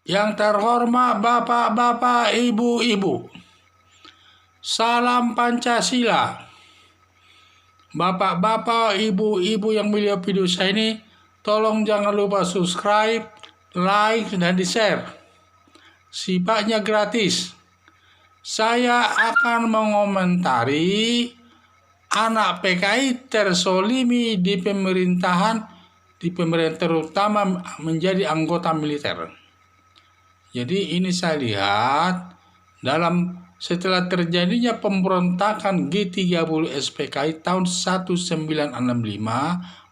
Yang terhormat Bapak-bapak, Ibu-ibu, salam Pancasila. Bapak-bapak, Ibu-ibu yang mulia video saya ini, tolong jangan lupa subscribe, like, dan di-share. Sifatnya gratis. Saya akan mengomentari anak PKI tersolimi di pemerintahan, terutama menjadi anggota militer. Jadi ini saya lihat setelah terjadinya pemberontakan G30 SPKI tahun 1965,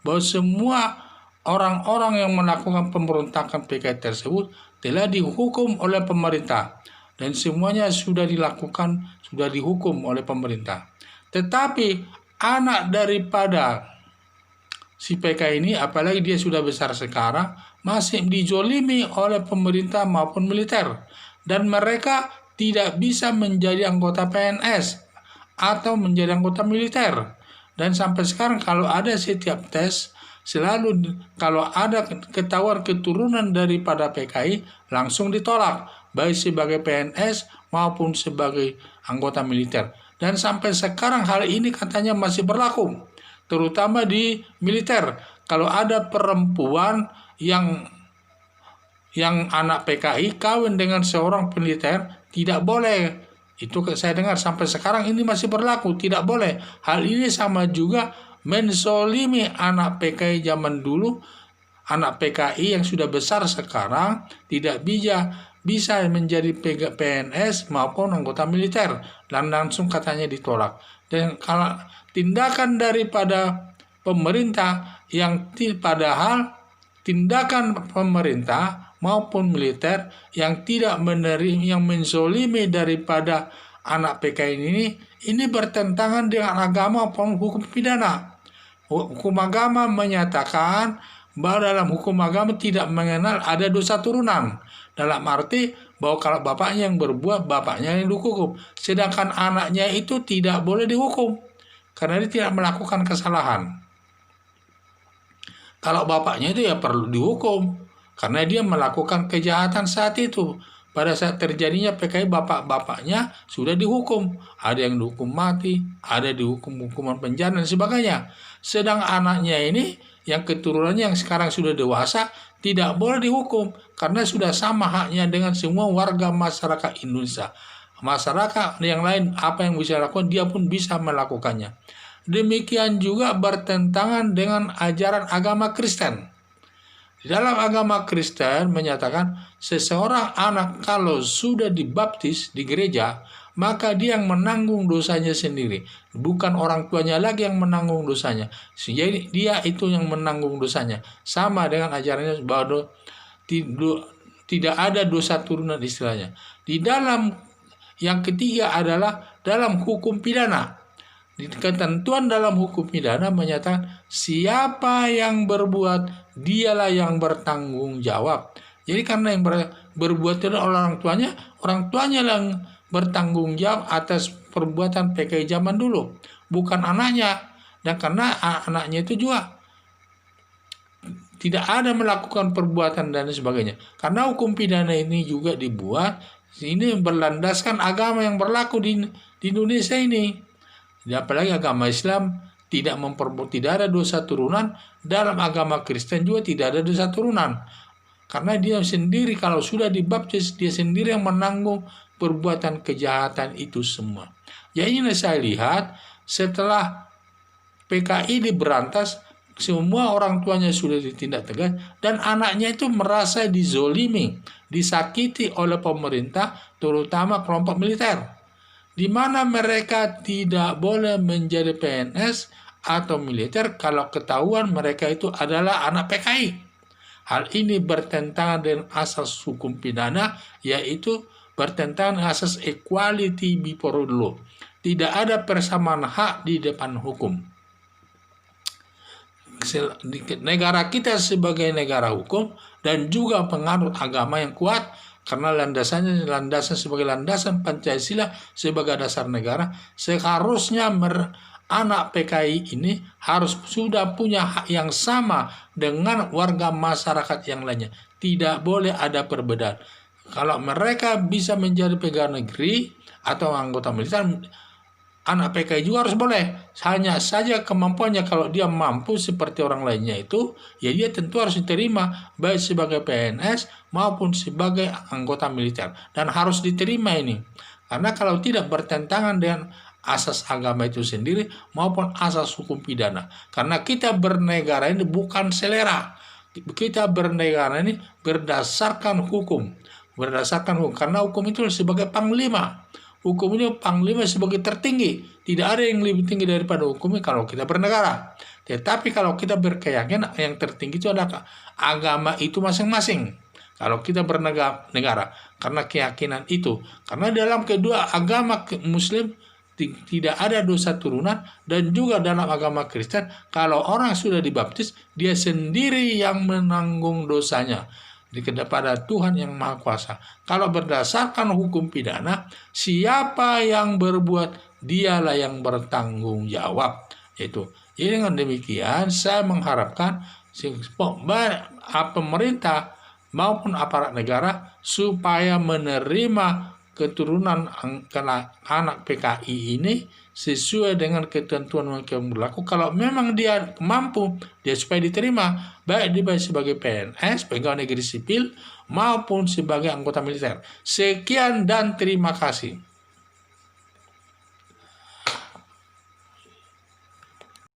bahwa semua orang-orang yang melakukan pemberontakan PKI tersebut telah dihukum oleh pemerintah, dan semuanya sudah dihukum oleh pemerintah. Tetapi anak daripada si PKI ini, apalagi dia sudah besar sekarang, masih dizolimi oleh pemerintah maupun militer, dan mereka tidak bisa menjadi anggota PNS atau menjadi anggota militer. Dan sampai sekarang kalau ada setiap tes, selalu kalau ada ketahuan keturunan daripada PKI, langsung ditolak, baik sebagai PNS maupun sebagai anggota militer. Dan sampai sekarang hal ini katanya masih berlaku, terutama di militer. Kalau ada perempuan yang anak PKI kawin dengan seorang militer, tidak boleh. Itu saya dengar sampai sekarang ini masih berlaku, tidak boleh. Hal ini sama juga mensolimi anak PKI zaman dulu. Anak PKI yang sudah besar sekarang tidak bisa menjadi PNS maupun anggota militer, dan langsung katanya ditolak. Dan kalau tindakan daripada pemerintah padahal tindakan pemerintah maupun militer yang tidak menerima, yang menzolimi daripada anak PKI ini bertentangan dengan agama maupun hukum pidana. Hukum agama menyatakan bahwa dalam hukum agama tidak mengenal ada dosa turunan. Dalam arti bahwa kalau bapaknya yang berbuat, bapaknya yang dihukum. Sedangkan anaknya itu tidak boleh dihukum, karena dia tidak melakukan kesalahan. Kalau bapaknya itu ya perlu dihukum, karena dia melakukan kejahatan saat itu. Pada saat terjadinya PKI, bapak-bapaknya sudah dihukum. Ada yang dihukum mati, ada dihukum hukuman penjara dan sebagainya. Sedang anaknya ini, yang keturunannya yang sekarang sudah dewasa, tidak boleh dihukum, karena sudah sama haknya dengan semua warga masyarakat Indonesia. Masyarakat yang lain apa yang bisa lakukan, dia pun bisa melakukannya. Demikian juga bertentangan dengan ajaran agama Kristen. Di dalam agama Kristen menyatakan seseorang anak kalau sudah dibaptis di gereja, maka dia yang menanggung dosanya sendiri, bukan orang tuanya lagi yang menanggung dosanya. Jadi dia itu yang menanggung dosanya. Sama dengan ajarannya bahwa tidak ada dosa turunan istilahnya. Di dalam yang ketiga adalah dalam hukum pidana. Ketentuan dalam hukum pidana menyatakan siapa yang berbuat, dialah yang bertanggung jawab. Jadi karena yang berbuat itu orang tuanya yang bertanggung jawab atas perbuatan PKI zaman dulu, bukan anaknya. Dan karena anaknya itu juga tidak ada melakukan perbuatan dan sebagainya. Karena hukum pidana ini juga dibuat, ini berlandaskan agama yang berlaku di Indonesia ini. Apalagi agama Islam tidak ada dosa turunan, dalam agama Kristen juga tidak ada dosa turunan. Karena dia sendiri kalau sudah dibaptis, dia sendiri yang menanggung perbuatan kejahatan itu semua. Jadi ini saya lihat setelah PKI diberantas, semua orang tuanya sudah ditindak tegas, dan anaknya itu merasa dizolimi, disakiti oleh pemerintah, terutama kelompok militer, di mana mereka tidak boleh menjadi PNS atau militer kalau ketahuan mereka itu adalah anak PKI. Hal ini bertentangan dengan asas hukum pidana, yaitu bertentangan dengan asas equality before law. Tidak ada persamaan hak di depan hukum. Negara kita sebagai negara hukum dan juga penganut agama yang kuat, karena landasan sebagai landasan Pancasila sebagai dasar negara, seharusnya anak PKI ini harus sudah punya hak yang sama dengan warga masyarakat yang lainnya. Tidak boleh ada perbedaan. Kalau mereka bisa menjadi pegawai negeri atau anggota militer, anak PKI juga harus boleh. Hanya saja kemampuannya, kalau dia mampu seperti orang lainnya itu, ya dia tentu harus diterima baik sebagai PNS maupun sebagai anggota militer. Dan harus diterima ini. Karena kalau tidak bertentangan dengan asas agama itu sendiri maupun asas hukum pidana. Karena kita bernegara ini bukan selera. Kita bernegara ini berdasarkan hukum. Karena hukum itu sebagai panglima. Hukum ini panglima sebagai tertinggi. Tidak ada yang lebih tinggi daripada hukumnya kalau kita bernegara. Tetapi kalau kita berkeyakinan yang tertinggi itu adalah agama itu masing-masing. Kalau kita bernegara, karena keyakinan itu. Karena dalam kedua agama Muslim tidak ada dosa turunan, dan juga dalam agama Kristen kalau orang sudah dibaptis, dia sendiri yang menanggung dosanya kepada Tuhan yang Maha Kuasa. Kalau berdasarkan hukum pidana, siapa yang berbuat, dialah yang bertanggung jawab. Jadi dengan demikian saya mengharapkan pemerintah maupun aparat negara supaya menerima keturunan anak PKI ini sesuai dengan ketentuan yang berlaku. Kalau memang dia mampu, dia supaya diterima baik dia sebagai PNS, pegawai negeri sipil, maupun sebagai anggota militer. Sekian dan terima kasih.